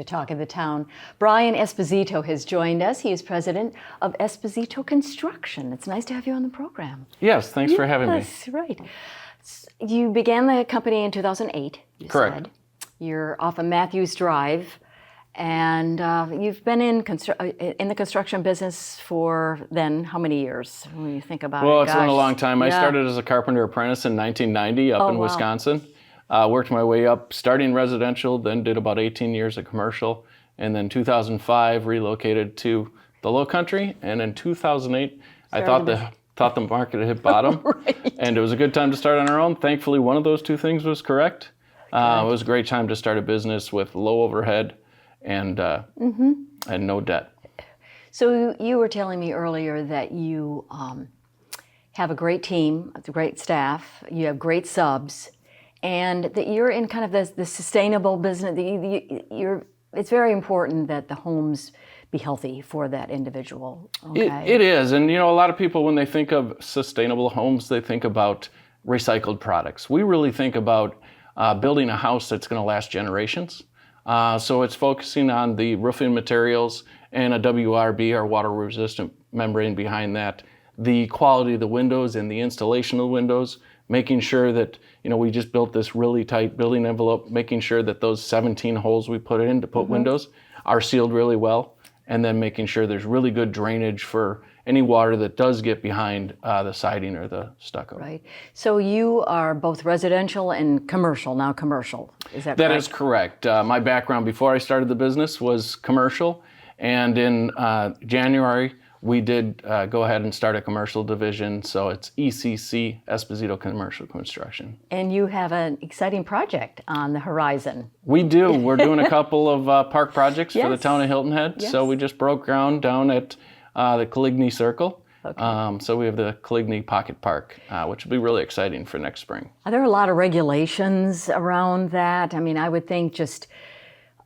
Talk of the Town. Brian Esposito has joined us. He is president of Esposito Construction. It's nice to have you on the program. Yes, thanks for having me. Yes, right. You began the company in 2008, you Correct. said. You're off of Mathews Drive, and you've been in the construction business for then how many years when you think about it? Well, it's been a long time. I Yeah. started as a carpenter apprentice in 1990 up in wow. Wisconsin. Worked my way up, starting residential, then did about 18 years of commercial, and then 2005 relocated to the Lowcountry, and in 2008 I thought the market had hit bottom, Right. and it was a good time to start on our own. Thankfully, one of those two things was correct. It was a great time to start a business with low overhead and no debt. So you were telling me earlier that you have a great team, a great staff, you have great subs, and that you're in kind of the sustainable business. It's very important that the homes be healthy for that individual. Okay? It is, and a lot of people, when they think of sustainable homes, they think about recycled products. We really think about building a house that's going to last generations. So it's focusing on the roofing materials and a WRB, or water-resistant membrane behind that, the quality of the windows and the installation of the windows, making sure that, we just built this really tight building envelope, making sure that those 17 holes we put in to put windows are sealed really well, and then making sure there's really good drainage for any water that does get behind the siding or the stucco. Right. So you are both residential and commercial, now commercial. Is that correct? That is correct. My background before I started the business was commercial, and in January we did go ahead and start a commercial division, so it's ECC, Esposito Commercial Construction. And you have an exciting project on the horizon. We do. We're doing a couple of park projects for the Yes. town of Hilton Head. Yes. So we just broke ground down at the Coligny Circle. Okay. So we have the Coligny Pocket Park, which will be really exciting for next spring. Are there a lot of regulations around that? I mean, I would think just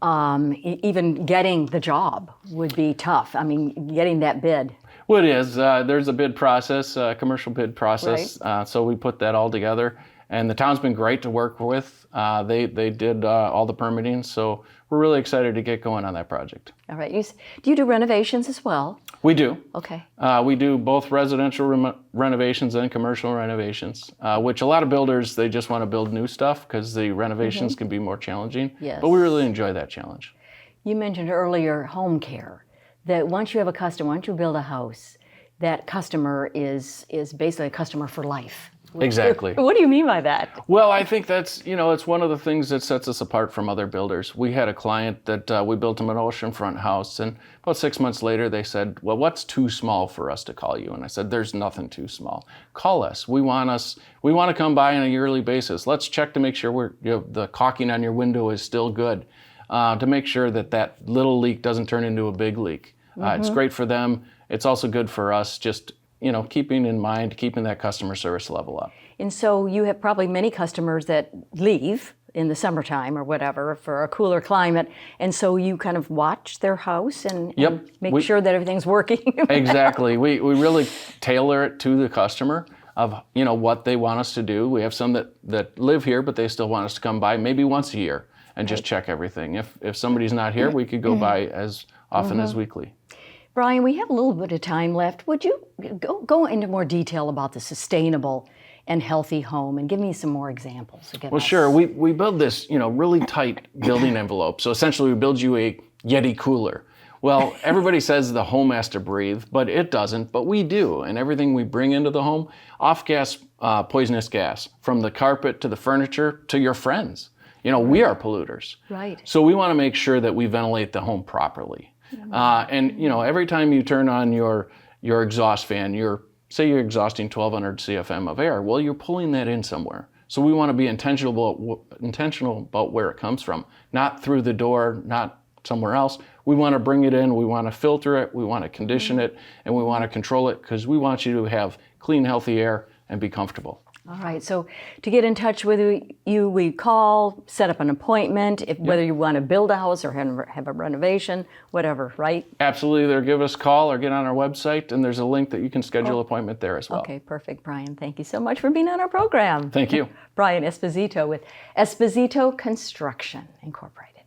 even getting the job would be tough. I mean, getting that bid. Well, it is. There's a bid process, commercial bid process. So we put that all together. And the town's been great to work with. They did all the permitting. So we're really excited to get going on that project. All right. Do you do renovations as well? We do. Okay. We do both residential renovations and commercial renovations, which a lot of builders, they just want to build new stuff because the renovations can be more challenging. Yes. But we really enjoy that challenge. You mentioned earlier home care, that once you have a customer, once you build a house, that customer is basically a customer for life. Exactly. What do you mean by that? Well, I think that's, it's one of the things that sets us apart from other builders. We had a client that we built him an oceanfront house, and about 6 months later they said, well, what's too small for us to call you? And I said, there's nothing too small. Call us. We want to come by on a yearly basis. Let's check to make sure the caulking on your window is still good, to make sure that little leak doesn't turn into a big leak. It's great for them. It's also good for us, just keeping in mind, keeping that customer service level up. And so you have probably many customers that leave in the summertime or whatever for a cooler climate, and so you kind of watch their house and make sure that everything's working. Exactly. We really tailor it to the customer of what they want us to do. We have some that live here, but they still want us to come by maybe once a year and just check everything. If somebody's not here, we could go by as often as weekly. Brian, we have a little bit of time left. Would you go into more detail about the sustainable and healthy home and give me some more examples? Well, sure. We build this, really tight building envelope. So essentially we build you a Yeti cooler. Well, everybody says the home has to breathe, but it doesn't, but we do. And everything we bring into the home, off-gas, poisonous gas, from the carpet to the furniture to your friends. We are polluters. Right. So we want to make sure that we ventilate the home properly. And every time you turn on your exhaust fan, say you're exhausting 1,200 CFM of air, well, you're pulling that in somewhere. So we want to be intentional about where it comes from, not through the door, not somewhere else. We want to bring it in, we want to filter it, we want to condition it, and we want to control it because we want you to have clean, healthy air and be comfortable. All right, so to get in touch with you, we call, set up an appointment, whether you want to build a house or have a renovation, whatever, right? Absolutely, either give us a call or get on our website, and there's a link that you can schedule an appointment there as well. Okay, perfect, Brian. Thank you so much for being on our program. Thank you. Brian Esposito with Esposito Construction, Incorporated.